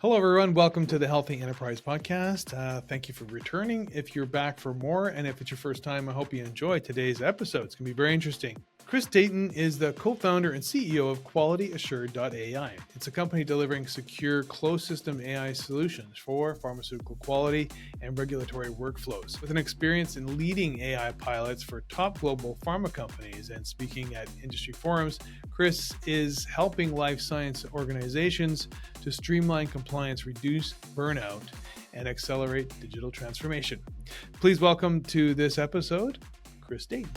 Hello, everyone. Welcome to the Healthy Enterprise Podcast. Thank you for returning. If you're back for more, and if it's your first time, I hope you enjoy today's episode. It's going to be very interesting. Chris Dayton is the co-founder and CEO of QualityAssured.ai. It's a company delivering secure closed system AI solutions for pharmaceutical quality and regulatory workflows. With an experience in leading AI pilots for top global pharma companies and speaking at industry forums, Chris is helping life science organizations to streamline compliance, reduce burnout, and accelerate digital transformation. Please welcome to this episode, Chris Dayton.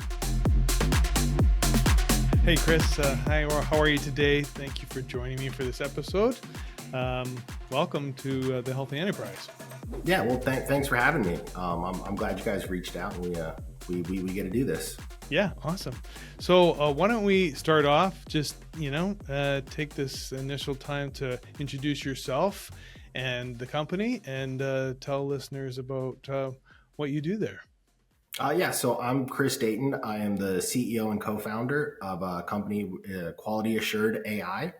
Hey, Chris. Hi, how are you today? Thank you for joining me for this episode. Welcome to the Healthy Enterprise. Yeah, well, thanks for having me. I'm glad you guys reached out and we get to do this. Yeah, awesome. So why don't we start off, just, take this initial time to introduce yourself and the company and tell listeners about what you do there. So I'm Chris Dayton. I am the CEO and co-founder of a company, Quality Assured AI.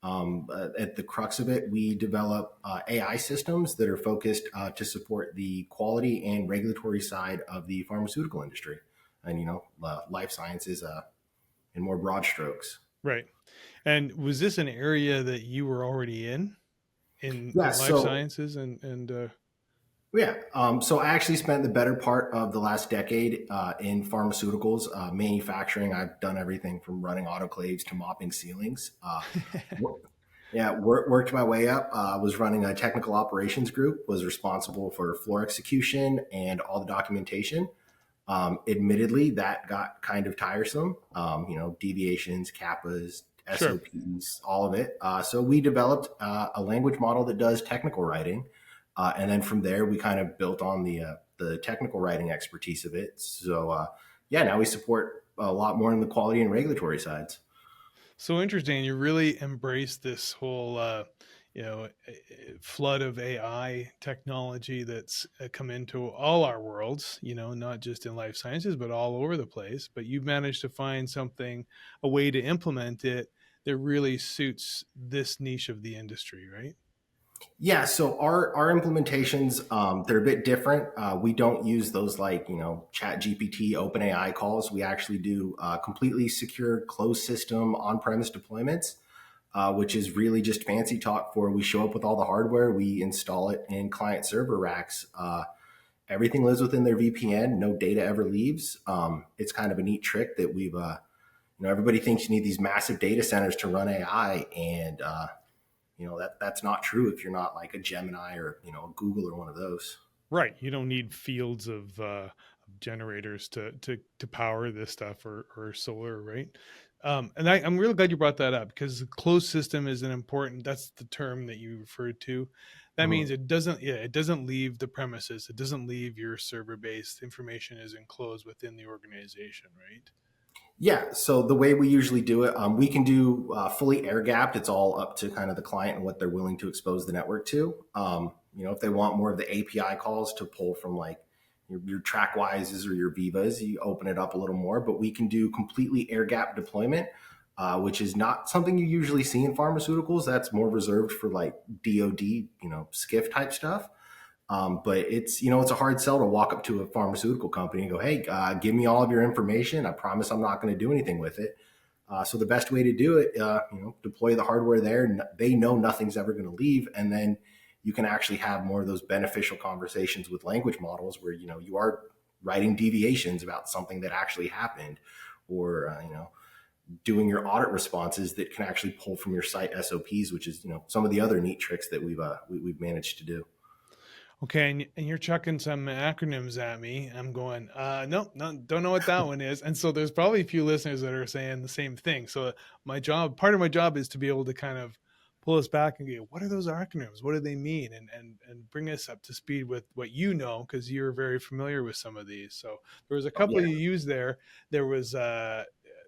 At the crux of it, we develop AI systems that are focused to support the quality and regulatory side of the pharmaceutical industry and, life sciences in more broad strokes. Right. And was this an area that you were already in Yeah, life sciences and So I actually spent the better part of the last decade in pharmaceuticals, manufacturing. I've done everything from running autoclaves to mopping ceilings. Worked my way up. Was running a technical operations group, was responsible for floor execution and all the documentation. Admittedly, that got kind of tiresome, deviations, kappas, SOPs, all of it. So we developed a language model that does technical writing. And then from there, we kind of built on the technical writing expertise of it. So, now we support a lot more on the quality and regulatory sides. So interesting. You really embrace this whole, flood of AI technology that's come into all our worlds, not just in life sciences, but all over the place. But you've managed to find a way to implement it that really suits this niche of the industry, right? Yeah, so our implementations, they're a bit different. We don't use those Chat GPT, OpenAI calls. We actually do completely secure closed system on-premise deployments, which is really just fancy talk for we show up with all the hardware, we install it in client server racks. Everything lives within their VPN, no data ever leaves. It's kind of a neat trick that we've, everybody thinks you need these massive data centers to run AI, and that's not true if you're not like a Gemini or, a Google or one of those. Right. You don't need fields of generators to power this stuff or solar, right? And I'm really glad you brought that up, because the closed system is that's the term that you referred to. That means it doesn't leave the premises. It doesn't leave your server base. Information is enclosed within the organization, right? Yeah. So the way we usually do it, we can do fully air gapped. It's all up to kind of the client and what they're willing to expose the network to. If they want more of the API calls to pull from like your TrackWises or your Vivas, you open it up a little more. But we can do completely air gap deployment, which is not something you usually see in pharmaceuticals. That's more reserved for like DoD, SCIF type stuff. But it's a hard sell to walk up to a pharmaceutical company and go, hey, give me all of your information. I promise I'm not going to do anything with it. So the best way to do it, deploy the hardware there. They know nothing's ever going to leave. And then you can actually have more of those beneficial conversations with language models where, you are writing deviations about something that actually happened, or, doing your audit responses that can actually pull from your site SOPs, which is, some of the other neat tricks that we've managed to do. Okay, and you're chucking some acronyms at me. I'm going, no, don't know what that one is. And so there's probably a few listeners that are saying the same thing. So part of my job is to be able to kind of pull us back and go, what are those acronyms? What do they mean? And bring us up to speed with what because you're very familiar with some of these. So there was a couple you used there. There was that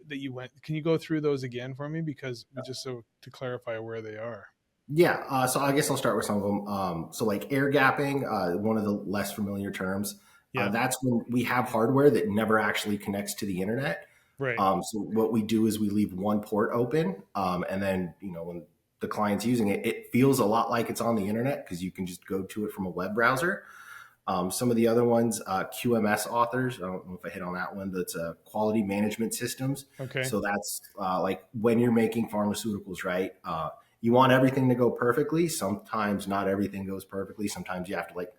you went. Can you go through those again for me? Because to clarify where they are. Yeah, so I guess I'll start with some of them. So like air gapping, one of the less familiar terms. That's when we have hardware that never actually connects to the internet. Right. So what we do is we leave one port open, and then when the client's using it, it feels a lot like it's on the internet because you can just go to it from a web browser. Some of the other ones, QMS authors, I don't know if I hit on that one, that's quality management systems. Okay. So that's like when you're making pharmaceuticals, right? You want everything to go perfectly. Sometimes not everything goes perfectly. Sometimes you have to like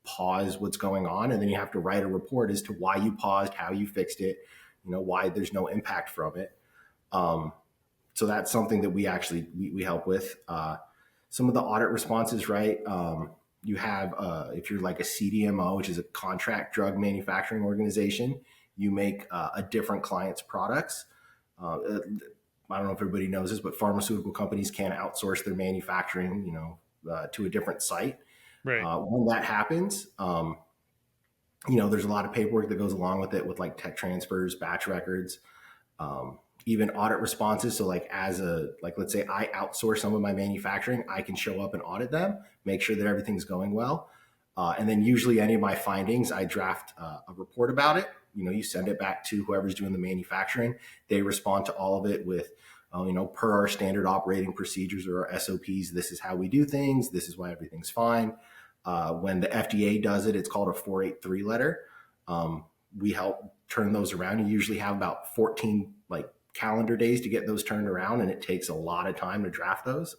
pause what's going on, and then you have to write a report as to why you paused, how you fixed it, why there's no impact from it. Um, so that's something that we help with. Some of the audit responses, right? You have, if you're like a CDMO, which is a contract drug manufacturing organization, you make a different client's products. I don't know if everybody knows this, but pharmaceutical companies can outsource their manufacturing, to a different site. Right. When that happens, there's a lot of paperwork that goes along with it, with like tech transfers, batch records, even audit responses. So like let's say I outsource some of my manufacturing, I can show up and audit them, make sure that everything's going well. And then usually any of my findings, I draft a report about it. You send it back to whoever's doing the manufacturing. They respond to all of it with, per our standard operating procedures or our SOPs, this is how we do things. This is why everything's fine. When the FDA does it, it's called a 483 letter. We help turn those around. You usually have about 14 like calendar days to get those turned around, and it takes a lot of time to draft those.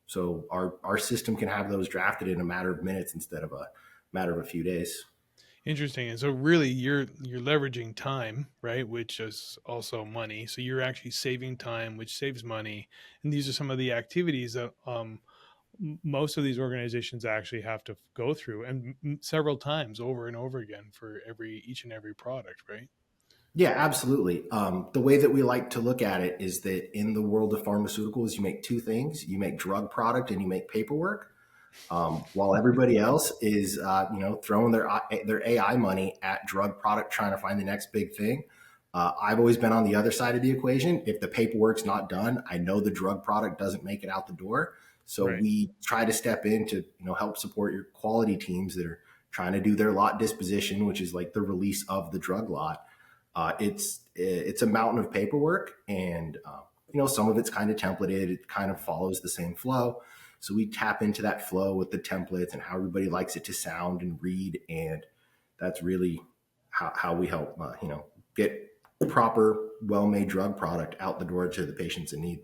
So our system can have those drafted in a matter of minutes instead of a matter of a few days. Interesting. And so really you're leveraging time, right? Which is also money. So you're actually saving time, which saves money. And these are some of the activities that most of these organizations actually have to go through, and several times over and over again for each and every product, right? Yeah, absolutely. The way that we like to look at it is that in the world of pharmaceuticals, you make two things: you make drug product and you make paperwork. While everybody else is, throwing their AI money at drug product, trying to find the next big thing. I've always been on the other side of the equation. If the paperwork's not done, I know the drug product doesn't make it out the door. So Right. we try to step in to, help support your quality teams that are trying to do their lot disposition, which is like the release of the drug lot. It's a mountain of paperwork, and some of it's kind of templated. It kind of follows the same flow. So we tap into that flow with the templates and how everybody likes it to sound and read, and that's really how we help get proper, well-made drug product out the door to the patients in need.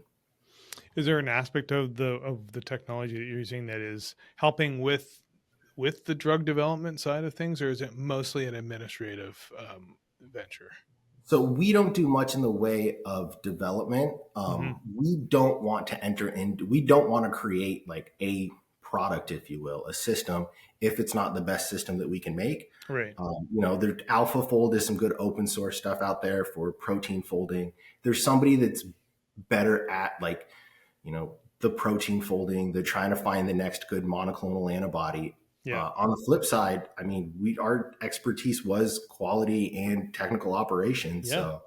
Is there an aspect of the technology that you're using that is helping with the drug development side of things, or is it mostly an administrative venture? So we don't do much in the way of development. Mm-hmm. We don't want to we don't want to create like a product, if you will, a system, if it's not the best system that we can make. Right. There AlphaFold is some good open source stuff out there for protein folding. There's somebody that's better at like, the protein folding. They're trying to find the next good monoclonal antibody. Yeah. On the flip side, I mean, our expertise was quality and technical operations. Yeah. So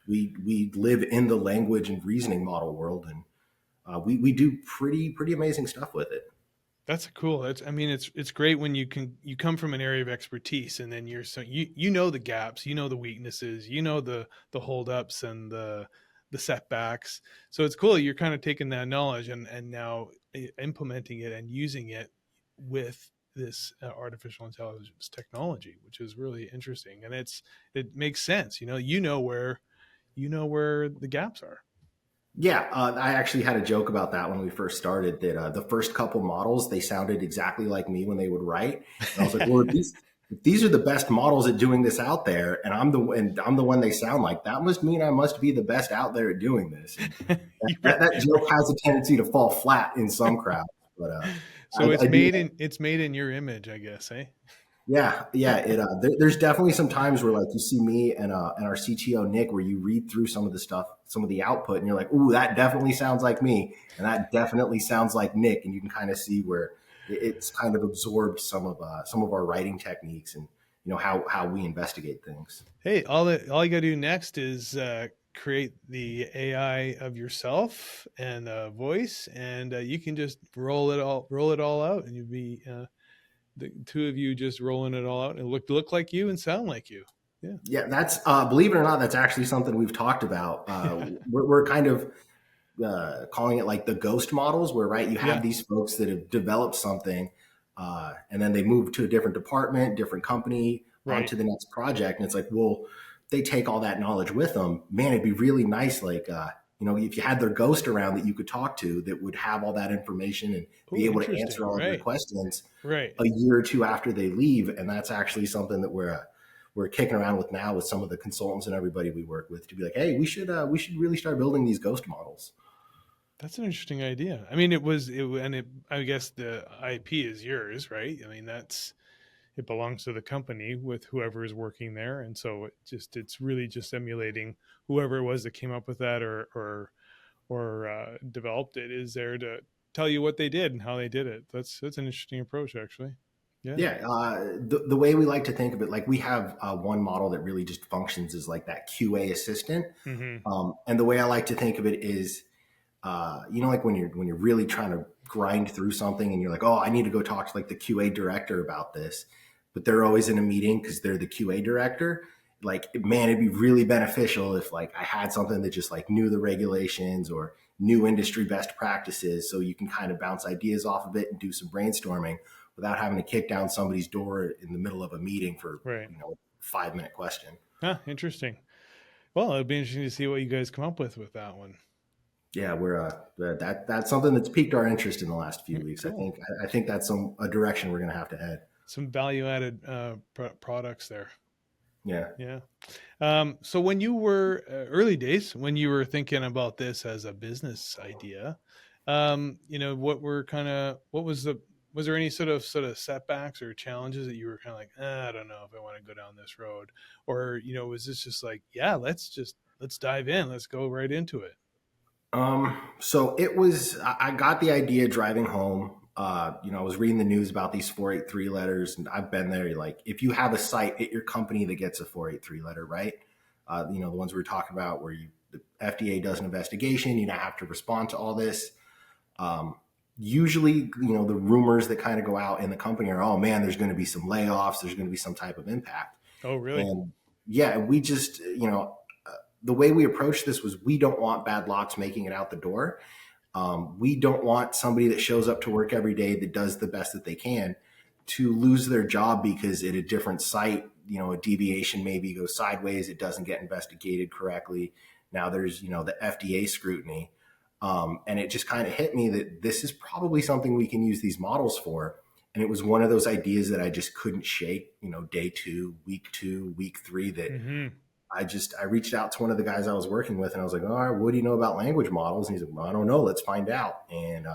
we live in the language and reasoning model world, and we do pretty amazing stuff with it. That's cool. It's great when you come from an area of expertise, and then you know the gaps, you know the weaknesses, you know the holdups and the setbacks. So it's cool. You're kind of taking that knowledge and now implementing it and using it with this artificial intelligence technology, which is really interesting. And it makes sense. You know where the gaps are. Yeah, I actually had a joke about that when we first started. That the first couple models, they sounded exactly like me when they would write, and I was like, "Well, if these are the best models at doing this out there, and I'm the one they sound like, that must mean I must be the best out there at doing this." And that joke has a tendency to fall flat in some crowds, but So I do. it's made in your image, I guess, eh? Yeah. There's definitely some times where like you see me and our CTO Nick, where you read through some of the stuff, some of the output, and you're like, "Ooh, that definitely sounds like me," and that definitely sounds like Nick, and you can kind of see where it's kind of absorbed some of our writing techniques and how we investigate things. Hey, all you got to do next is create the AI of yourself and a voice, and you can just roll it all out, and you'd be the two of you just rolling it all out, and look like you and sound like you. Yeah. Yeah, that's believe it or not, that's actually something we've talked about. We're kind of calling it like the ghost models, where right you have Yeah. these folks that have developed something, and then they move to a different department, different company, Right. onto the next project, and it's like, well, they take all that knowledge with them. Man, it'd be really nice, like if you had their ghost around that you could talk to, that would have all that information and be Oh, able to answer interesting. all of your Right. questions Right. a year or two after they leave. And that's actually something that we're kicking around with now with some of the consultants and everybody we work with, to be like, hey, we should really start building these ghost models. That's an interesting idea. I mean, it was it, and it. I guess the IP is yours, right? I mean, it belongs to the company with whoever is working there, and so it's really just emulating whoever it was that came up with that or developed it is there to tell you what they did and how they did it. That's an interesting approach, actually. Yeah. Yeah, the way we like to think of it, like we have one model that really just functions as like that QA assistant. Mm-hmm. And the way I like to think of it is, like when you're really trying to grind through something and you're like, oh, I need to go talk to like the QA director about this, but they're always in a meeting because they're the QA director. Like, man, it'd be really beneficial if like I had something that just like knew the regulations or knew industry best practices, so you can kind of bounce ideas off of it and do some brainstorming without having to kick down somebody's door in the middle of a meeting for Right. 5-minute question. Huh. Interesting. Well, it'd be interesting to see what you guys come up with that one. Yeah, we're that's something that's piqued our interest in the last few weeks. I Cool. think I think that's a direction we're going to have to head. Some value added products there. Yeah. Yeah. So when you were early days, when you were thinking about this as a business idea, was there any sort of setbacks or challenges that you were kind of like, I don't know if I want to go down this road, or was this just like, yeah, let's dive in, let's go right into it. So it was, I got the idea driving home. I was reading the news about these 483 letters, and I've been there. Like, if you have a site at your company that gets a 483 letter, right? The ones we were talking about where the FDA does an investigation, you now have to respond to all this. Usually, the rumors that kind of go out in the company are, oh man, there's going to be some layoffs, there's going to be some type of impact. Oh, really? And yeah, we just, the way we approached this was, we don't want bad lots making it out the door. We don't want somebody that shows up to work every day that does the best that they can to lose their job because at a different site, a deviation maybe goes sideways, it doesn't get investigated correctly. Now there's, the FDA scrutiny. And it just kind of hit me that this is probably something we can use these models for. And it was one of those ideas that I just couldn't shake, day 2, week 3, that Mm-hmm. I reached out to one of the guys I was working with, and I was like, all right, what do you know about language models? And he's like, well, I don't know. Let's find out. And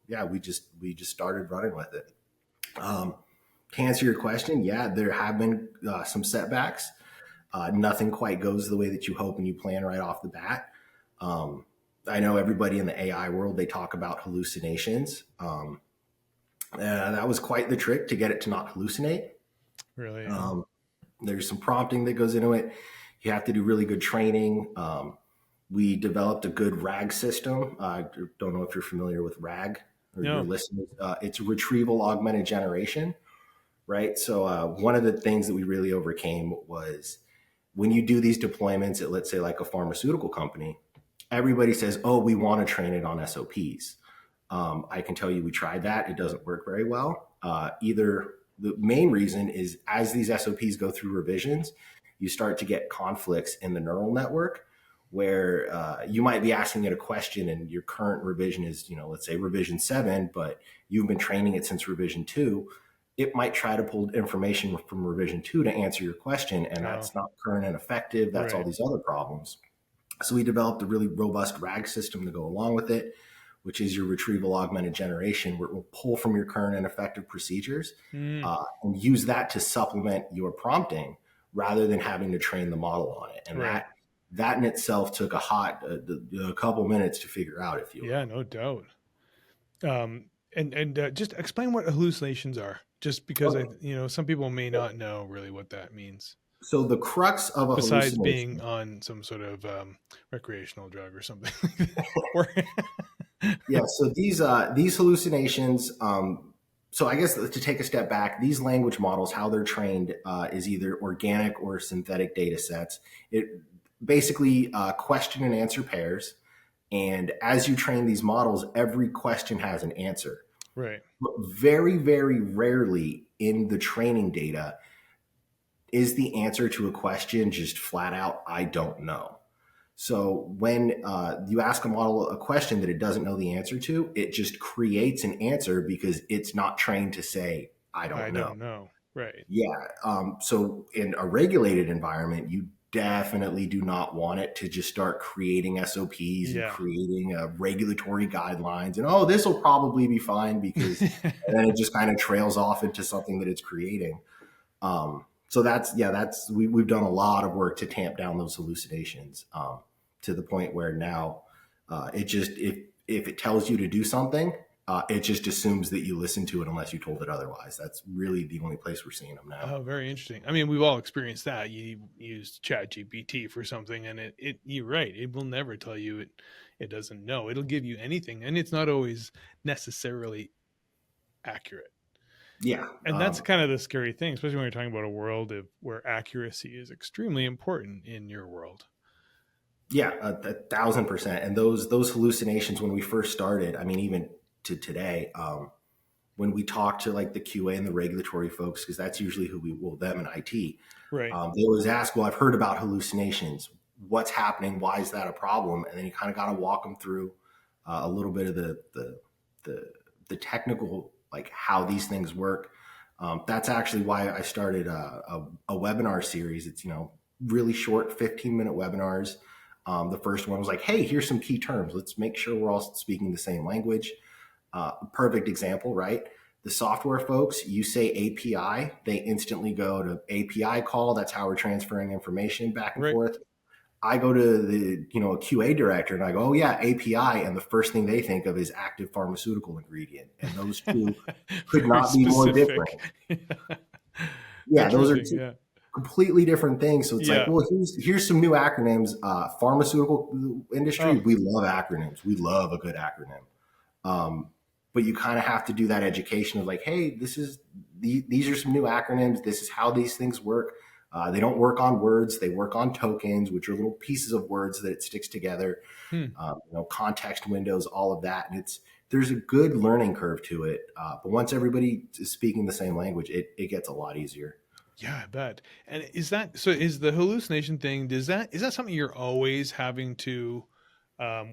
yeah, we just started running with it. To answer your question, yeah, there have been some setbacks. Nothing quite goes the way that you hope and you plan right off the bat. I know everybody in the AI world, they talk about hallucinations. That was quite the trick to get it to not hallucinate. Really? There's some prompting that goes into it. You have to do really good training. We developed a good RAG system. I don't know if you're familiar with RAG or your No. listeners. It's retrieval augmented generation, right? So one of the things that we really overcame was, when you do these deployments at, let's say, like a pharmaceutical company, everybody says, oh, we want to train it on SOPs. I can tell you we tried that. It doesn't work very well. Either the main reason is, as these SOPs go through revisions, you start to get conflicts in the neural network where you might be asking it a question and your current revision is, let's say revision 7, but you've been training it since revision 2. It might try to pull information from revision 2 to answer your question, and that's not current and effective. That's all Right. these other problems. So we developed a really robust RAG system to go along with it, which is your retrieval augmented generation, where it will pull from your current and effective procedures Mm. and use that to supplement your prompting rather than having to train the model on it. And Right. that in itself took a couple minutes to figure out, if you Yeah, will. no doubt. And just explain what hallucinations are, just because Okay. some people may not know really what that means, So the crux of a besides being hallucination. on some sort of recreational drug or something like that. Or Yeah. So these hallucinations. So I guess to take a step back, these language models, how they're trained, is either organic or synthetic data sets. It basically question and answer pairs. And as you train these models, every question has an answer. Right. But very, very rarely in the training data is the answer to a question just flat out, I don't know. So when you ask a model a question that it doesn't know the answer to, it just creates an answer because it's not trained to say, I I don't know. don't know. Right. Yeah. So in a regulated environment, you definitely do not want it to just start creating SOPs and Yeah. creating regulatory guidelines and, oh, this will probably be fine because and then it just kind of trails off into something that it's creating. So we've done a lot of work to tamp down those hallucinations to the point where now it just, if it tells you to do something, it just assumes that you listen to it unless you told it otherwise. That's really the only place we're seeing them now. Oh, very interesting. I mean, we've all experienced that. You used Chat GPT for something, and you're right. It will never tell you it doesn't know. It'll give you anything, and it's not always necessarily accurate. Yeah. And that's kind of the scary thing, especially when you're talking about a world where accuracy is extremely important in your world. Yeah, 1,000%. And those hallucinations when we first started, I mean, even to today, when we talk to like the QA and the regulatory folks, because that's usually them in IT, Right. they always ask, well, I've heard about hallucinations. What's happening? Why is that a problem? And then you kind of got to walk them through a little bit of the technical, like how these things work. That's actually why I started a webinar series. It's, really short 15-minute webinars. The first one was like, hey, here's some key terms. Let's make sure we're all speaking the same language. Perfect example, right? The software folks, you say API, they instantly go to API call. That's how we're transferring information back and Right. forth. I go to the, a QA director and I go, oh yeah, API. And the first thing they think of is active pharmaceutical ingredient. And those two could Very not be more different. specific. Yeah, those are Interesting. two Yeah. completely different things. So it's like, Yeah. well, here's some new acronyms. Pharmaceutical industry, Oh, we love acronyms. We love a good acronym. But you kind of have to do that education of like, hey, these are some new acronyms. This is how these things work. They don't work on words; they work on tokens, which are little pieces of words that it sticks together. hmm. Context windows, all of that, and there's a good learning curve to it. But once everybody is speaking the same language, it gets a lot easier. Yeah, I bet. And is the hallucination thing, is that something you're always having to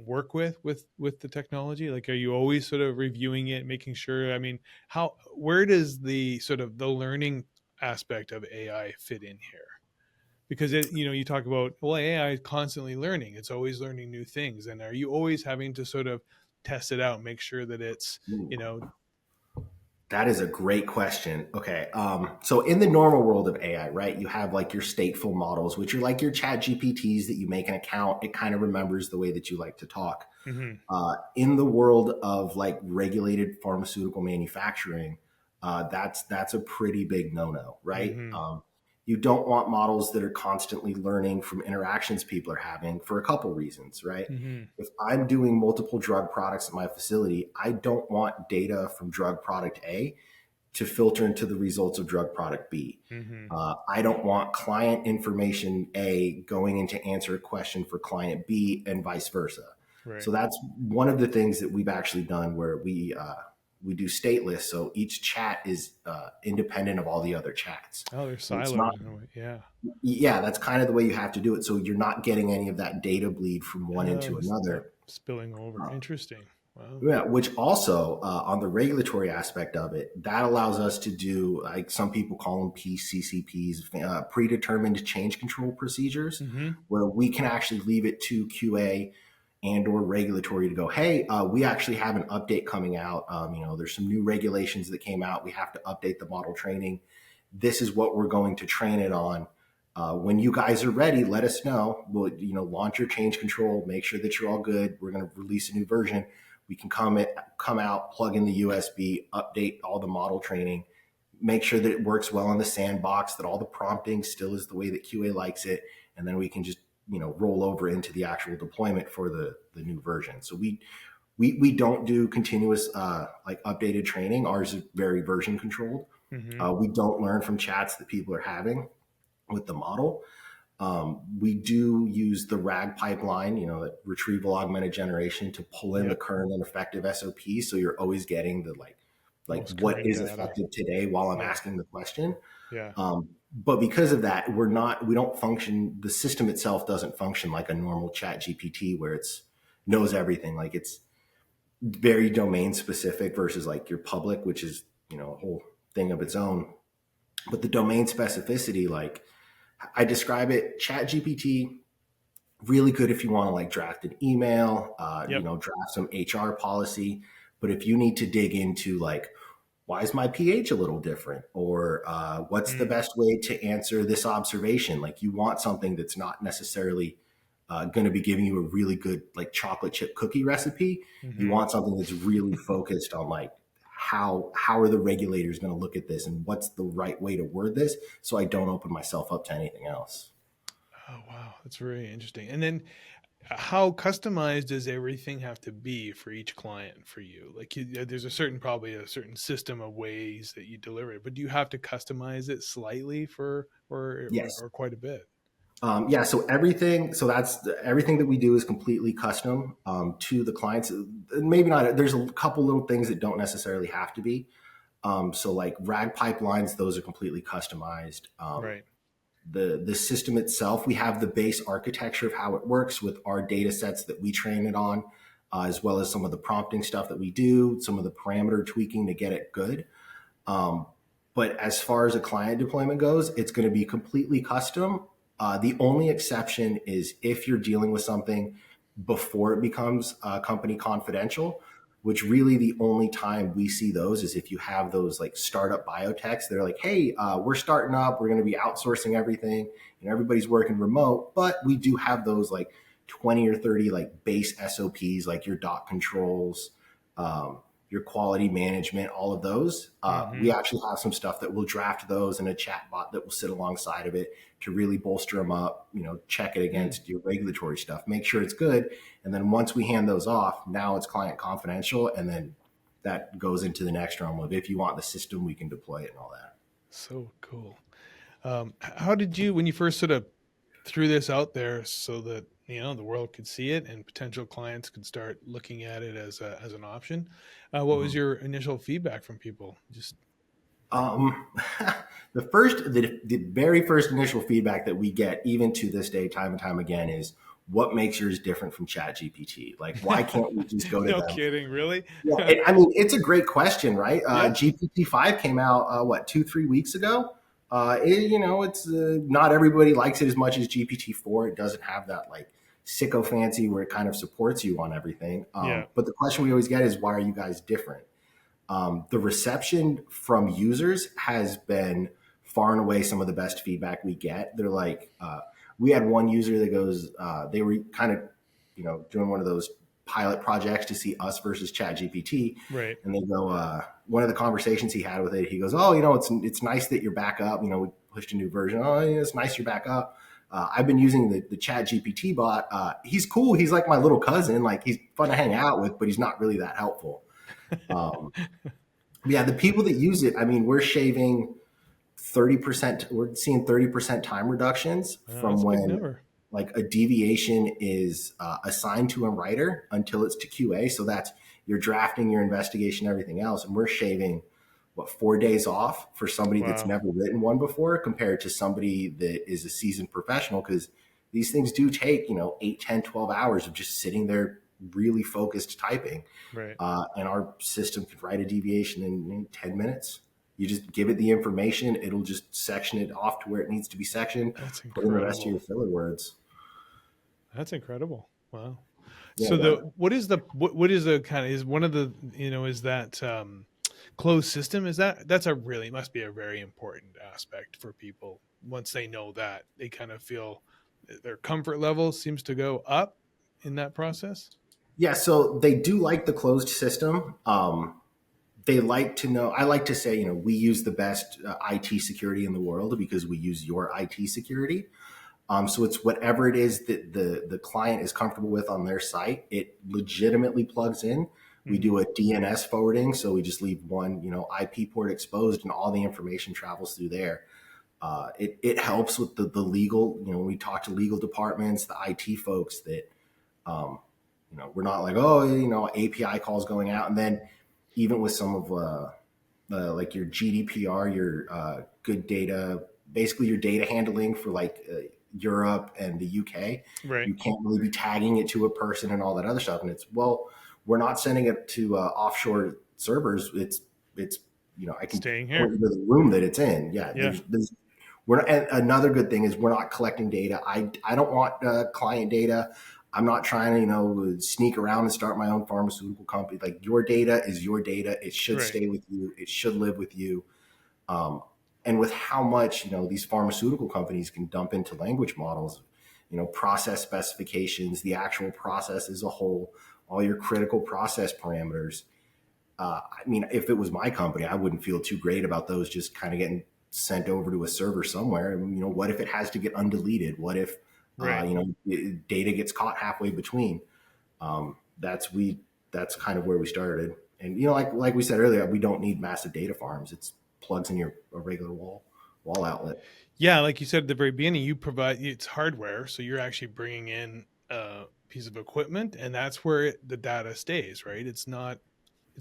work with the technology? Like, are you always sort of reviewing it, making sure, I mean, where does the sort of the learning aspect of AI fit in here? Because you talk about, well, AI is constantly learning. It's always learning new things. And are you always having to sort of test it out, make sure that it's, Ooh. you know, That is a great question. Okay. So in the normal world of AI, right, you have like your stateful models, which are like your chat GPTs that you make an account. It kind of remembers the way that you like to talk. mhm, In the world of like regulated pharmaceutical manufacturing, that's a pretty big no-no, right? mhm, You don't want models that are constantly learning from interactions people are having for a couple reasons, right? mhm, If I'm doing multiple drug products at my facility, I don't want data from drug product A to filter into the results of drug product B. mhm, I don't want client information A going in to answer a question for client B and vice versa. right. So that's one of the things that we've actually done where we do stateless. So each chat is independent of all the other chats. Oh, they're So it's not, siloed in a way. Yeah. yeah, that's kind of the way you have to do it. So you're not getting any of that data bleed from one Oh, into yeah, another. spilling over. Interesting. Wow. Yeah, which also on the regulatory aspect of it, that allows us to do like some people call them PCCPs, predetermined change control procedures, Mhm. where we can actually leave it to QA and or regulatory to go, hey, we actually have an update coming out. There's some new regulations that came out. We have to update the model training. This is what we're going to train it on. When you guys are ready, let us know. We'll, launch your change control, make sure that you're all good. We're going to release a new version. We can come out, plug in the USB, update all the model training, make sure that it works well in the sandbox, that all the prompting still is the way that QA likes it, and then we can just roll over into the actual deployment for the new version. So we don't do continuous like updated training. Ours is very version controlled. Mhm. We don't learn from chats that people are having with the model. We do use the RAG pipeline, that retrieval augmented generation, to pull in the Yep. current and effective SOPs. So you're always getting the like Most what current is data. effective today while I'm Yeah. asking the question. Yeah. But because of that, we don't function. The system itself doesn't function like a normal Chat GPT where it's knows everything. Like it's very domain specific versus like your public, which is, a whole thing of its own. But the domain specificity, like I describe it, Chat GPT, really good if you want to like draft an email, Yep. draft some HR policy. But if you need to dig into like, why is my pH a little different? Or what's the Mm. best way to answer this observation? Like you want something that's not necessarily going to be giving you a really good like chocolate chip cookie recipe. You Hmm. want something that's really focused on like how are the regulators going to look at this and what's the right way to word this so I don't open myself up to anything else. Oh, wow. That's very interesting. And then how customized does everything have to be for each client for you? Like there's probably a certain system of ways that you deliver it, but do you have to customize it slightly Yes. or quite a bit? Yeah, so everything that we do is completely custom to the clients. Maybe not. There's a couple little things that don't necessarily have to be. So like RAG pipelines, those are completely customized. Right. The system itself, we have the base architecture of how it works with our data sets that we train it on, as well as some of the prompting stuff that we do, some of the parameter tweaking to get it good. Um, but as far as a client deployment goes, it's going to be completely custom. The only exception is if you're dealing with something before it becomes company confidential, which really the only time we see those is if you have those like startup biotechs. They're like, hey, we're starting up. We're going to be outsourcing everything. Everybody's working remote, but we do have those like 20 or 30 like base SOPs, like your dot controls, um, your quality management, all of those. We Hmm. actually have some stuff that will draft those and a chat bot that will sit alongside of it to really bolster them up, check it Mm. against your regulatory stuff, make sure it's good. And then once we hand those off, now it's client confidential. And then that goes into the next realm of if you want the system, we can deploy it and all that. So cool. How did you, when you first sort of threw this out there so that the world could see it and potential clients could start looking at it as an option, what was Mhm. your initial feedback from people? Just Um, the very first initial feedback that we get, even to this day, time and time again, is what makes yours different from Chat GPT? Like, why can't we just go to no them? kidding, really? Yeah, I mean, it's a gret question, right? Yeah, GPT-5 came out, what, 2, 3 weeks ago? It's not everybody likes it as much as GPT-4. It doesn't have that like sycophancy where it kind of supports you on everything. yeah. But the question we always get is, why are you guys different? The reception from users has been far and away some of the best feedback we get. They're like, we had one user that goes, they were kind of, doing one of those pilot projects to see us versus Chat GPT. Right. And they go, one of the conversations he had with it, he goes, oh, it's nice that you're back up. We pushed a new version. Oh, it's nice you're back up. I've been using the Chat GPT bot. He's cool. He's like my little cousin. Like he's fun to hang out with, but he's not really that helpful. Um, yeah, the people that use it, I mean, we're shaving 30%, we're seeing 30% time reductions That's from a big when number. like a deviation is assigned to a writer until it's to QA. So that's you're drafting, your investigation, everything else. And we're shaving, what, 4 days off for somebody that's Wow. never written one before compared to somebody that is a seasoned professional. Because these things do take, 8, 10, 12 hours of just sitting there really focused typing. Right. And our system could write a deviation in 10 minutes. You just give it the information, it'll just section it off to where it needs to be sectioned, That's put in the rest of incredible. your filler words. That's incredible. Wow. Yeah, So the what is the kind of is one of the is that closed system, is that's a really must be a very important aspect for people. Once they know that, they kind of feel their comfort level seems to go up in that process. yeah, so they do like the closed system. They like to know. I like to say, we use the best IT security in the world because we use your IT security. So it's whatever it is that the client is comfortable with on their site. It legitimately plugs in. We Hmm. do a DNS forwarding, so we just leave one IP port exposed, and all the information travels through there. It helps with the legal, when we talk to legal departments, the IT folks, that um, we're not like, oh, API calls going out. And then even with some of like your GDPR, your good data, basically your data handling for like Europe and the UK, Right. you can't really be tagging it to a person and all that other stuff. And it's, well, we're not sending it to offshore servers. It's I can Staying point here. you to the room that it's in. Yeah, Yeah. there's we're not, and another good thing is we're not collecting data. I don't want client data. I'm not trying to sneak around and start my own pharmaceutical company. Like, your data is your data. It should Right. stay with you. It should live with you. Um, and with how much these pharmaceutical companies can dump into language models, process specifications, the actual process as a whole, all your critical process parameters. I mean, if it was my company, I wouldn't feel too great about those just kind of getting sent over to a server somewhere. What if it has to get undeleted? What if, Right. data gets caught halfway between? Um, that's we. That's kind of where we started. And like we said earlier, we don't need massive data farms. It's plugs in your a regular wall outlet. Yeah, like you said at the very beginning, you provide it's hardware, so you're actually bringing in a piece of equipment, and that's where the data stays, right? It's not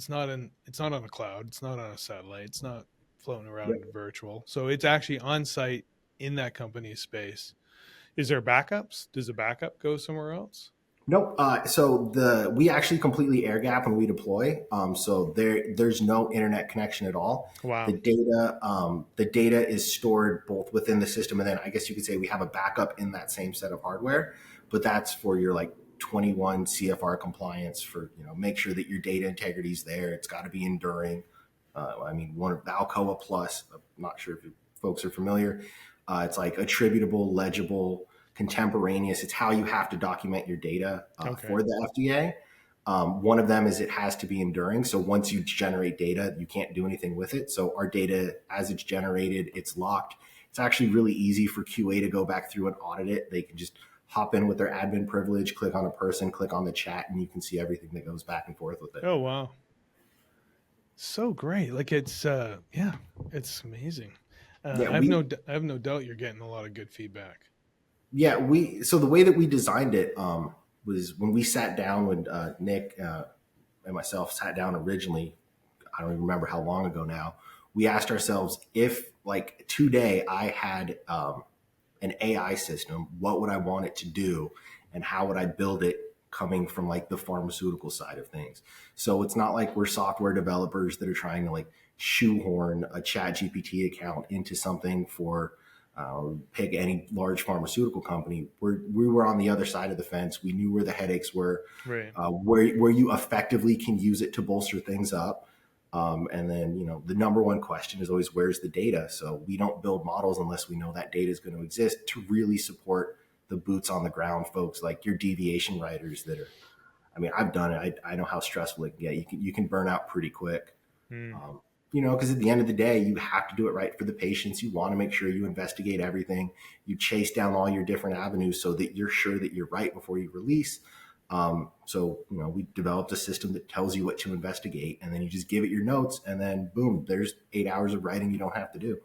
on a cloud, it's not on a satellite, it's not floating around virtual. So it's actually on site in that company's space. Is there backups? Does the backup go somewhere else? Nope. So we actually completely air gap when we deploy. So there's no internet connection at all. Wow. The data is stored both within the system, and then I guess you could say we have a backup in that same set of hardware. But that's for your like 21 CFR compliance, for make sure that your data integrity is there. It's got to be enduring. I mean, one of the Alcoa Plus. I'm not sure if folks are familiar. It's like attributable, legible, contemporaneous. It's how you have to document your data Okay. for the FDA. One of them is it has to be enduring. So once you generate data, you can't do anything with it. So our data, as it's generated, it's locked. It's actually really easy for QA to go back through and audit it. They can just hop in with their admin privilege, click on a person, click on the chat, and you can see everything that goes back and forth with it. Oh wow. So great. Like it's yeah, it's amazing. Yeah, we I have no doubt you're getting a lot of good feedback. Yeah, so the way that we designed it was when we sat down, when Nick and myself sat down originally. I don't even remember how long ago now. We asked ourselves, if like today I had an AI system, what would I want it to do, and how would I build it, coming from like the pharmaceutical side of things. So it's not like we're software developers that are trying to like shoehorn a chat GPT account into something for pick any large pharmaceutical company. We were on the other side of the fence. We knew where the headaches were, Right. where you effectively can use it to bolster things up. And then, the number one question is always, where's the data? So we don't build models unless we know that data is going to exist, to really support the boots on the ground folks, like your deviation writers that are, I mean, I've done it. I know how stressful it can get. You can burn out pretty quick. Mm. Um, because at the end of the day, you have to do it right for the patients. You want to make sure you investigate everything. You chase down all your different avenues so that you're sure that you're right before you release. So, we developed a system that tells you what to investigate, and then you just give it your notes, and then boom, there's 8 hours of writing you don't have to do.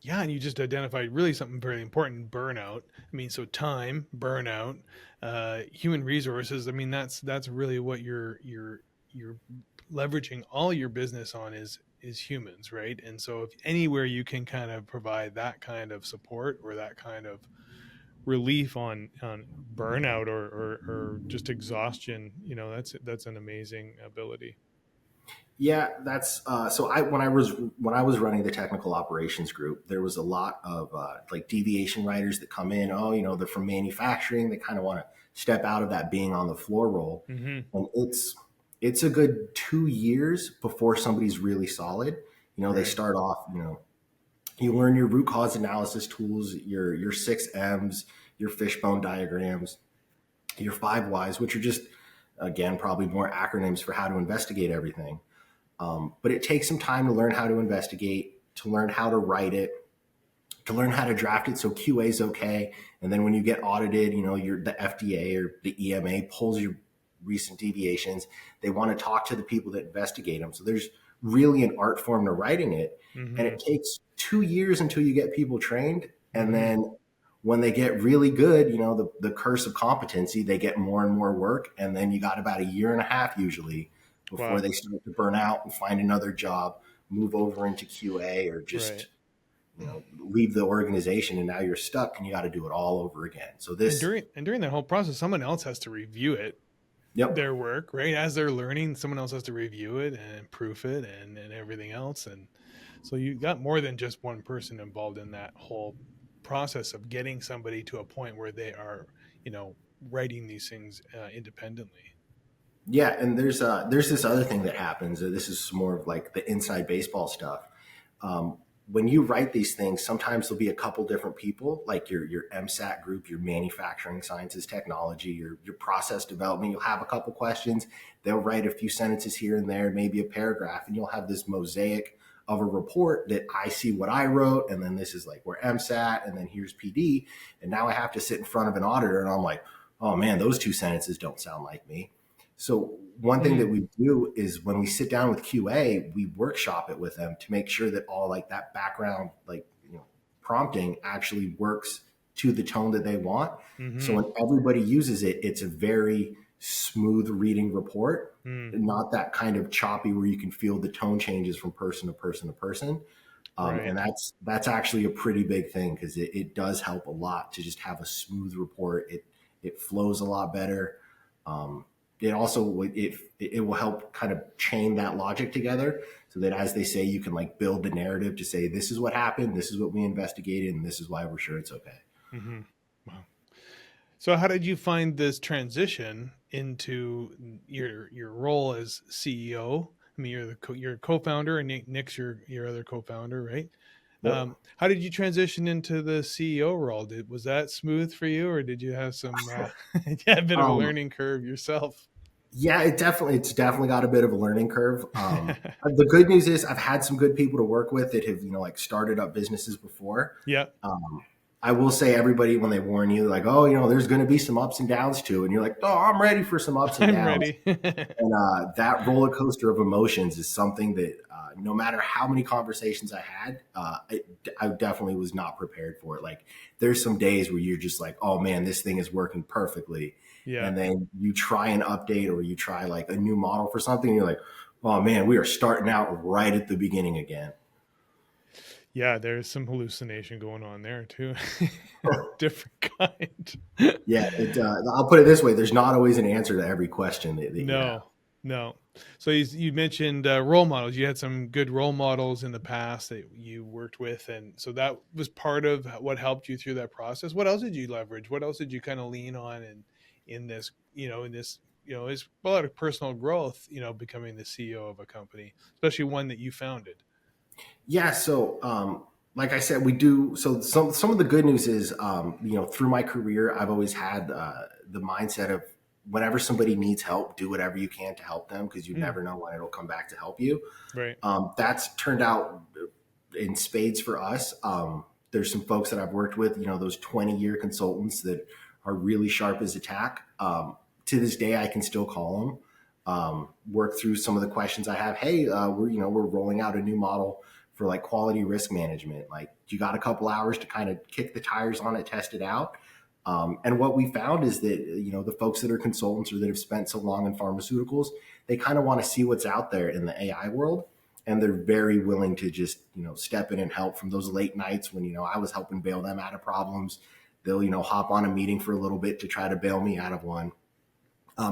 Yeah, and you just identified really something very important: burnout. I mean, so time, burnout, human resources. I mean, that's really what you're leveraging all your business on is humans, right? And so if anywhere you can kind of provide that kind of support or that kind of relief on burnout or just exhaustion, that's an amazing ability. Yeah, that's so. When I was running the technical operations group, there was a lot of like deviation writers that come in. Oh, they're from manufacturing. They kind of want to step out of that being on the floor role, Hmm. and it's a good 2 years before somebody's really solid. They Right. start off. You learn your root cause analysis tools, your 6 M's, your fishbone diagrams, your 5 Y's, which are just, again, probably more acronyms for how to investigate everything. But it takes some time to learn how to investigate, to learn how to write it, to learn how to draft it so QA is okay. And then when you get audited, the FDA or the EMA pulls your recent deviations. They want to talk to the people that investigate them. So there's really an art form to writing it. And Mm-hmm. it takes 2 years until you get people trained. And Mm-hmm. then when they get really good, the curse of competency, they get more and more work. And then you got about a year and a half usually before Wow. they start to burn out and find another job, move over into QA, or Right. just, leave the organization, and now you're stuck and you got to do it all over again. So And this, during that whole process, someone else has to review it, yep. their work, right? As they're learning, someone else has to review it and proof it and everything else. And so you got more than just one person involved in that whole process of getting somebody to a point where they are, writing these things independently. Yeah, and there's this other thing that happens. This is more of like the inside baseball stuff. Um, when you write these things, sometimes there'll be a couple different people, like your MSAT group, your manufacturing sciences technology, your process development. You'll have a couple questions. They'll write a few sentences here and there, maybe a paragraph, and you'll have this mosaic of a report that I see what I wrote, and then this is like where MSAT, and then here's PD, and now I have to sit in front of an auditor, and I'm like, oh man, those two sentences don't sound like me. So one thing that Mm, we do is when we sit down with QA, we workshop it with them to make sure that all like that background, like, prompting actually works to the tone that they want. So mm-hmm. when everybody uses it, it's a very smooth reading report, Mm, not that kind of choppy where you can feel the tone changes from person to person to person. And right. that's actually a pretty big thing because it does help a lot to just have a smooth report. It flows a lot better. Um, it also it will help kind of chain that logic together so that as they say, you can like build the narrative to say this is what happened, this is what we investigated, and this is why we're sure it's okay. Mm-hmm. Wow. So how did you find this transition into your role as CEO? I mean, you're a co-founder, and Nick's your other co-founder, right? Yep. How did you transition into the CEO role? Was that smooth for you, or did you have some yeah, a bit of a Um, learning curve yourself? Yeah, it's definitely got a bit of a learning curve. The good news is I've had some good people to work with that have like started up businesses before. Yeah, Um, I will say everybody when they warn you like, oh, there's going to be some ups and downs too, and you're like, oh, I'm ready for some ups and I'm downs. ready. And that roller coaster of emotions is something that no matter how many conversations I had, I definitely was not prepared for it. Like there's some days where you're just like, oh man, this thing is working perfectly. Yeah. And then you try an update or you try like a new model for something. And you're like, oh man, we are starting out right at the beginning again. Yeah, there's some hallucination going on there too. Different kind. Yeah, I'll put it this way: there's not always an answer to every question that you have. No, no. So you mentioned role models. You had some good role models in the past that you worked with, and so that was part of what helped you through that process. What else did you leverage? What else did you kind of lean on in this, it's a lot of personal growth, becoming the CEO of a company, especially one that you founded. Yeah, so like I said, we do. So some of the good news is, through my career, I've always had the mindset of whenever somebody needs help, do whatever you can to help them because you Mm, never know when it'll come back to help you. right. That's turned out in spades for us. There's some folks that I've worked with, those 20-year consultants that are really sharp as a tack. To this day, I can still call them, work through some of the questions I have. Hey, we're rolling out a new model for like quality risk management. Like, you got a couple hours to kind of kick the tires on it, test it out. And what we found is that, the folks that are consultants or that have spent so long in pharmaceuticals, they kind of want to see what's out there in the AI world. And they're very willing to just, step in and help from those late nights when, I was helping bail them out of problems. They'll, hop on a meeting for a little bit to try to bail me out of one.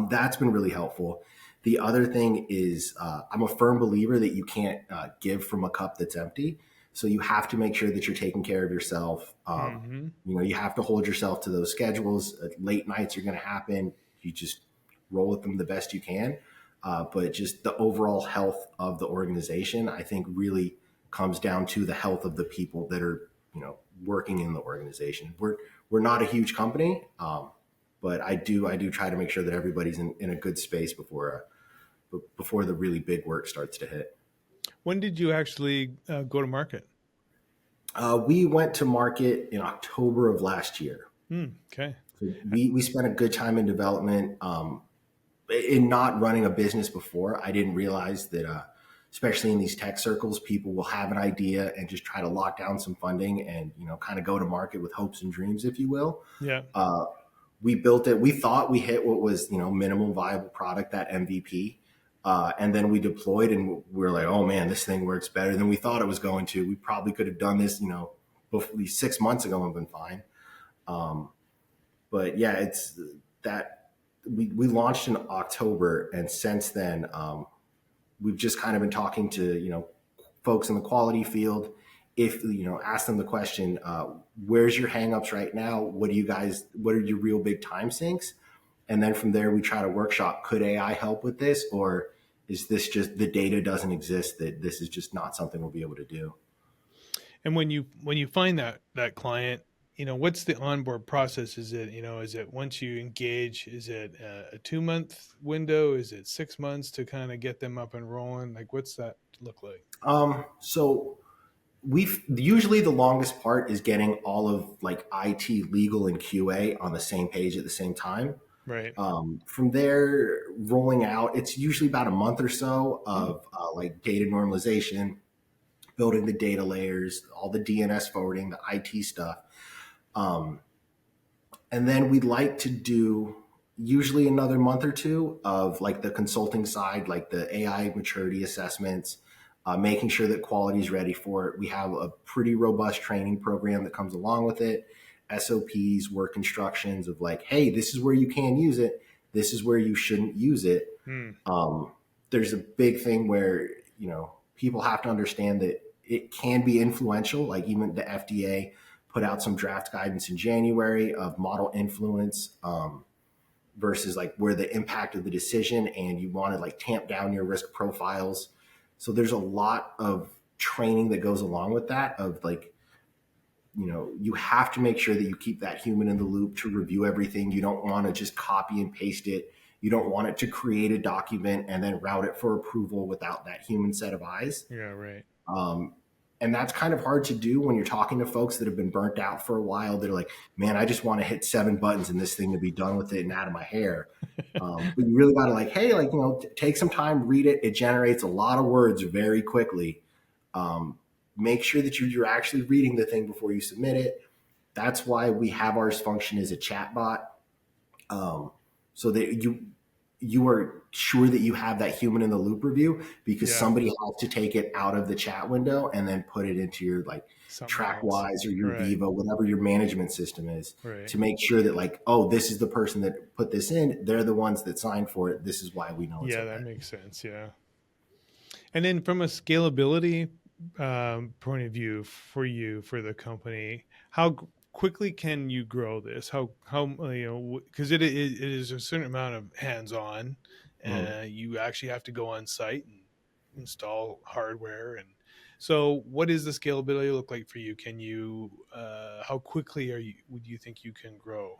That's been really helpful. The other thing is, I'm a firm believer that you can't give from a cup that's empty. So you have to make sure that you're taking care of yourself. Mm-hmm. You have to hold yourself to those schedules. Late nights are going to happen. You just roll with them the best you can. But just the overall health of the organization, I think, really comes down to the health of the people that are, working in the organization. We're not a huge company. But I do try to make sure that everybody's in a good space before the really big work starts to hit. When did you actually go to market? We went to market in October of last year. Okay. So we spent a good time in development. In not running a business before, I didn't realize that especially in these tech circles, people will have an idea and just try to lock down some funding and, kind of go to market with hopes and dreams, if you will. Yeah. We built it. We thought we hit what was, minimum viable product, that MVP. And then we deployed and we were like, oh man, this thing works better than we thought it was going to. We probably could have done this, before 6 months ago and been fine. But yeah, it's that we launched in October. And since then, we've just kind of been talking to, folks in the quality field. If, ask them the question, where's your hangups right now? What are your real big time sinks? And then from there, we try to workshop, could AI help with this? Or is this just the data doesn't exist, that this is just not something we'll be able to do? And when you find that client, what's the onboard process? Is it once you engage, is it a 2-month window? Is it 6 months to kind of get them up and rolling? Like, what's that look like? So we've usually, the longest part is getting all of like IT, legal, and QA on the same page at the same time. Right. From there, rolling out, it's usually about a month or so of like data normalization, building the data layers, all the DNS forwarding, the IT stuff. And then we'd like to do usually another month or two of like the consulting side, like the AI maturity assessments, making sure that quality is ready for it. We have a pretty robust training program that comes along with it. SOPs, work instructions of like, hey, this is where you can use it. This is where you shouldn't use it. There's a big thing where, people have to understand that it can be influential. Like even the FDA put out some draft guidance in January of model influence versus like where the impact of the decision, and you want to like tamp down your risk profiles. So there's a lot of training that goes along with that of like, you have to make sure that you keep that human in the loop to review everything. You don't want to just copy and paste it. You don't want it to create a document and then route it for approval without that human set of eyes. Yeah, right. And that's kind of hard to do when you're talking to folks that have been burnt out for a while. They're like, man, I just want to hit 7 buttons and this thing to be done with it and out of my hair. But you really got to like, hey, like, take some time, read it. It generates a lot of words very quickly. Make sure that you're actually reading the thing before you submit it. That's why we have ours function as a chat bot, so that you are sure that you have that human in the loop review, because somebody has to take it out of the chat window and then put it into your like TrackWise or your Viva, whatever your management system is, to make sure that like, oh, this is the person that put this in. They're the ones that signed for it. This is why we know it's okay. That makes sense. Yeah. And then from a scalability point of view for the company, how quickly can you grow this? How because it is a certain amount of hands-on. You actually have to go on site and install hardware, and so what does the scalability look like for you? Can you how quickly would you think you can grow?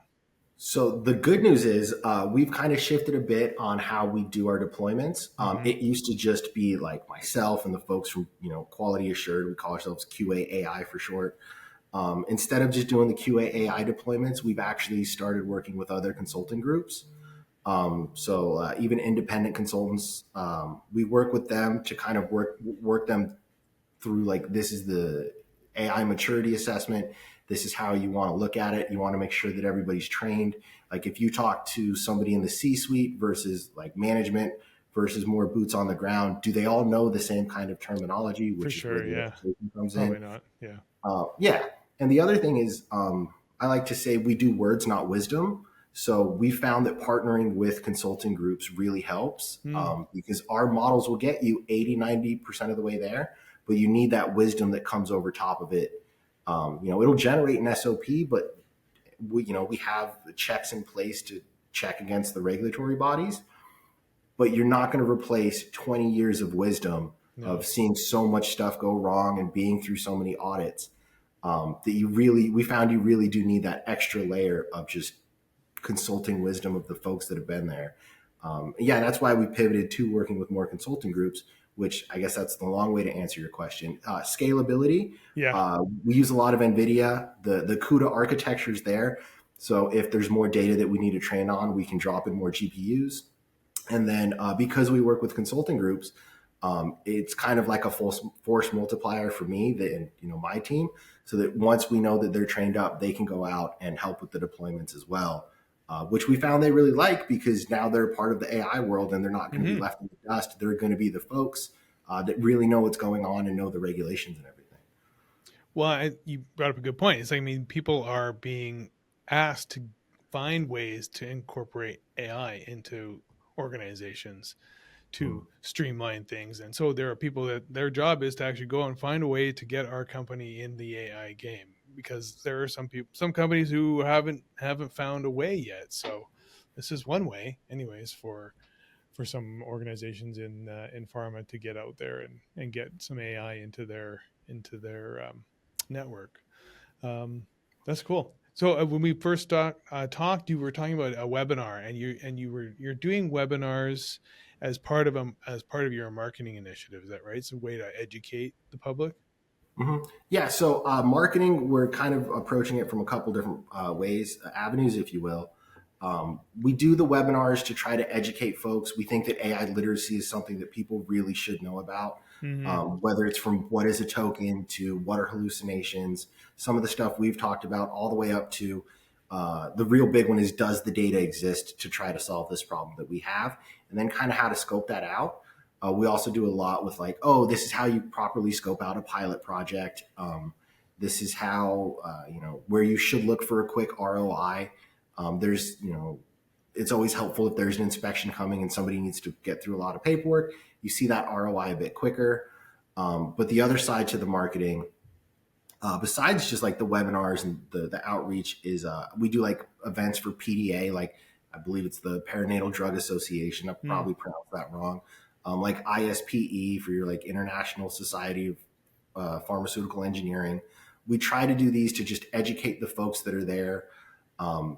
So the good news is we've kind of shifted a bit on how we do our deployments. It used to just be like myself and the folks from Quality Assured. We call ourselves QA AI for short. Instead of just doing the QA AI deployments, we've actually started working with other consulting groups. So even independent consultants, we work with them to kind of work them through like, this is the AI maturity assessment. This is how you want to look at it. You want to make sure that everybody's trained. Like if you talk to somebody in the C-suite versus like management versus more boots on the ground, do they all know the same kind of terminology? Which for sure, yeah. Comes Probably in. Not, yeah. Yeah. And the other thing is, I like to say we do words, not wisdom. So we found that partnering with consulting groups really helps because our models will get you 80, 90% of the way there, but you need that wisdom that comes over top of it. It'll generate an SOP, but we have the checks in place to check against the regulatory bodies, but you're not going to replace 20 years of wisdom of seeing so much stuff go wrong and being through so many audits. We found you really do need that extra layer of just consulting wisdom of the folks that have been there. That's why we pivoted to working with more consulting groups, which I guess that's the long way to answer your question. Scalability. We use a lot of NVIDIA. The CUDA architecture is there. So if there's more data that we need to train on, we can drop in more GPUs. And then because we work with consulting groups, It's kind of like a force multiplier for me, that my team, so that once we know that they're trained up, they can go out and help with the deployments as well, which we found they really like, because now they're part of the AI world and they're not going to be Mm-hmm. left in the dust. They're going to be the folks that really know what's going on and know the regulations and everything. Well, you brought up a good point. It's like, I mean, people are being asked to find ways to incorporate AI into organizations Mm. to streamline things. And so there are people that their job is to actually go and find a way to get our company in the AI game, because there are some people, some companies who haven't found a way yet. So this is one way, anyways, for some organizations in pharma to get out there and get some AI into their network. That's cool. So when we first talked, you were talking about a webinar, and you're doing webinars as part of your marketing initiative. Is that right? It's a way to educate the public. Mhm. Yeah, so marketing, we're kind of approaching it from a couple different ways, avenues, if you will. We do the webinars to try to educate folks. We think that AI literacy is something that people really should know about, Mm-hmm. whether it's from what is a token to what are hallucinations, some of the stuff we've talked about, all the way up to the real big one is, does the data exist to try to solve this problem that we have, and then kind of how to scope that out. We also do a lot with, like, oh, this is how you properly scope out a pilot project. This is how, where you should look for a quick ROI. There's, it's always helpful if there's an inspection coming and somebody needs to get through a lot of paperwork. You see that ROI a bit quicker. But the other side to the marketing, besides just like the webinars and the outreach, is we do like events for PDA, like I believe it's the Perinatal Drug Association. I Mm. probably pronounced that wrong. Like ISPE for your like International Society of Pharmaceutical Engineering. We try to do these to just educate the folks that are there. Um,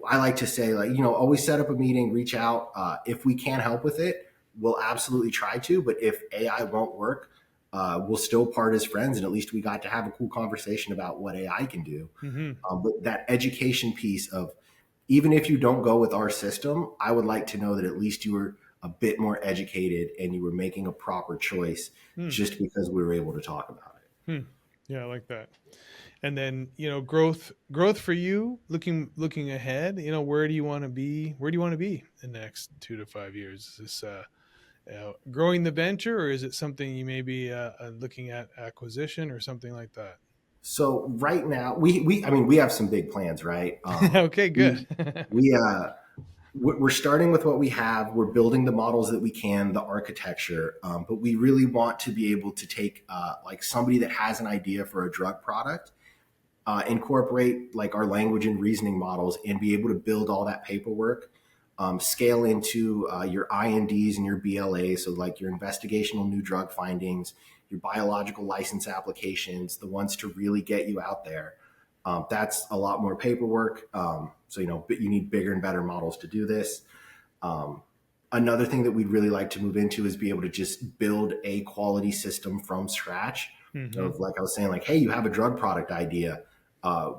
I like to say, like, always set up a meeting, reach out. If we can help with it, we'll absolutely try to. But if AI won't work, we'll still part as friends, and at least we got to have a cool conversation about what AI can do. Mm-hmm. But that education piece of, even if you don't go with our system, I would like to know that at least you were a bit more educated and you were making a proper choice, Mm. just because we were able to talk about it. Hmm. Yeah, I like that. And then, growth for you, looking ahead. Where do you want to be? Where do you want to be in the next 2 to 5 years? Is this growing the venture, or is it something you may be looking at acquisition or something like that? So right now, we have some big plans, right? Okay, good. We we we're starting with what we have. We're building the models that we can, the architecture, but we really want to be able to take like somebody that has an idea for a drug product, incorporate like our language and reasoning models, and be able to build all that paperwork, scale into your INDs and your BLAs, so like your investigational new drug findings, your biological license applications, the ones to really get you out there. That's a lot more paperwork. So, but you need bigger and better models to do this. Um, Another thing that we'd really like to move into is be able to just build a quality system from scratch. Mm-hmm. Of, like I was saying, like, hey, you have a drug product idea. Uh,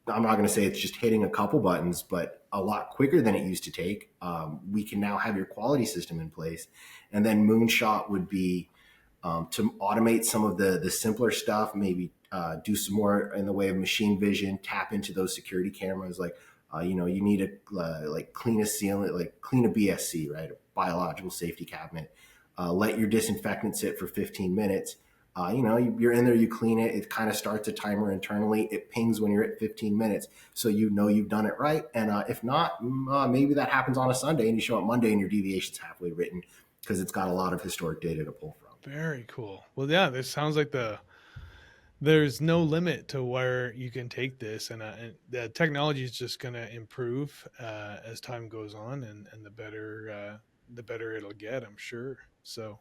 I'm not going to say it's just hitting a couple buttons, but a lot quicker than it used to take. We can now have your quality system in place. And then Moonshot would be to automate some of the simpler stuff, maybe do some more in the way of machine vision, tap into those security cameras. Like, you need to like clean a ceiling, like clean a BSC, right? A biological safety cabinet. Let your disinfectant sit for 15 minutes. You're in there, you clean it. It kind of starts a timer internally. It pings when you're at 15 minutes. So you've done it right. And if not, maybe that happens on a Sunday and you show up Monday and your deviation's halfway written, because it's got a lot of historic data to pull from. Very cool. Well, yeah, this sounds like there's no limit to where you can take this, and the technology is just going to improve as time goes on, and the better it'll get, I'm sure. So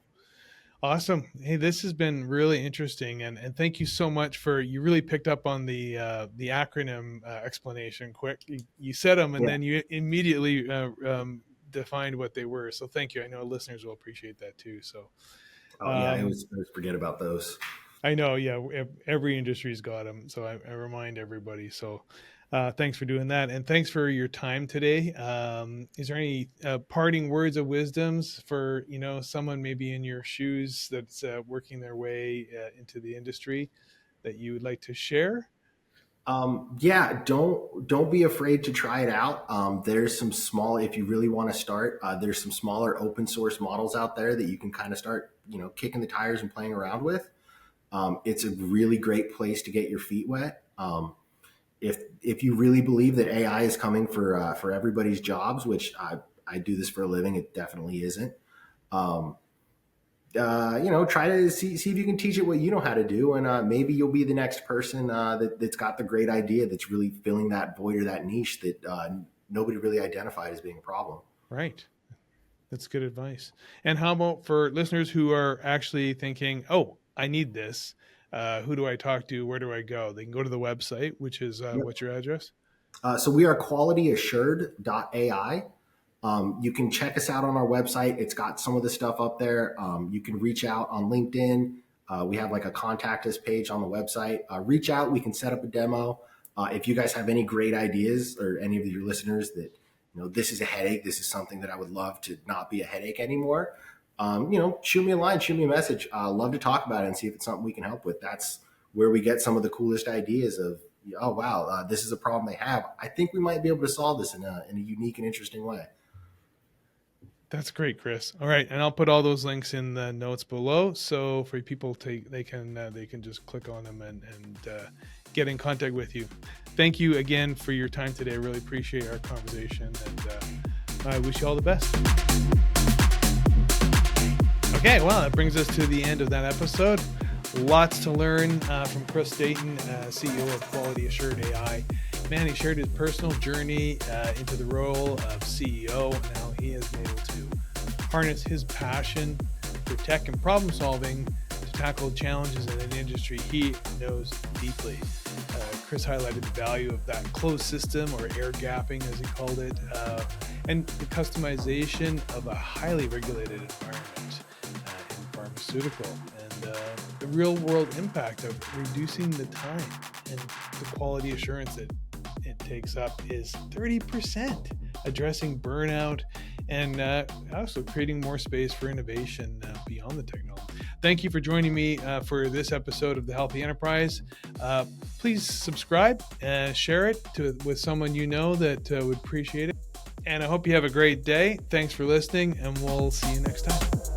awesome. Hey, this has been really interesting, and thank you so much for, you really picked up on the acronym explanation quick. You said them, and Yeah. then you immediately defined what they were. So thank you. I know listeners will appreciate that too. So Oh yeah, I um, always forget about those. I know, yeah, every industry's got them. So I remind everybody. So thanks for doing that. And thanks for your time today. Is there any parting words of wisdoms for, someone maybe in your shoes that's working their way into the industry that you would like to share? Yeah, don't be afraid to try it out. There's some small, if you really want to start, there's some smaller open source models out there that you can kind of start, kicking the tires and playing around with. It's a really great place to get your feet wet. If you really believe that AI is coming for everybody's jobs, which I do this for a living, it definitely isn't. Um, Try to see if you can teach it what you know how to do, and maybe you'll be the next person that's got the great idea that's really filling that void or that niche that nobody really identified as being a problem. Right. That's good advice. And how about for listeners who are actually thinking, oh, I need this? Who do I talk to? Where do I go? They can go to the website, which is Yep. what's your address? So we are qualityassured.ai. You can check us out on our website. It's got some of the stuff up there. You can reach out on LinkedIn. We have like a contact us page on the website. Reach out. We can set up a demo. If you guys have any great ideas or any of your listeners that, this is a headache, this is something that I would love to not be a headache anymore. Shoot me a line, shoot me a message. Love to talk about it and see if it's something we can help with. That's where we get some of the coolest ideas of, oh, wow, this is a problem they have. I think we might be able to solve this in a unique and interesting way. That's great, Chris. All right, and I'll put all those links in the notes below, so for people they can just click on them and get in contact with you. Thank you again for your time today. I really appreciate our conversation, and I wish you all the best. Okay, well, that brings us to the end of that episode. Lots to learn from Chris Dayton, CEO of Quality Assured AI. Man, he shared his personal journey into the role of CEO and how he has been able to harness his passion for tech and problem solving to tackle challenges in an industry he knows deeply. Chris highlighted the value of that closed system, or air gapping as he called it, and the customization of a highly regulated environment in pharmaceutical, and the real world impact of reducing the time and the quality assurance that it takes up is 30%, addressing burnout and also creating more space for innovation beyond the technology. Thank you for joining me for this episode of The Healthy Enterprise. Please subscribe and share it with someone you know that would appreciate it. And I hope you have a great day. Thanks for listening, and we'll see you next time.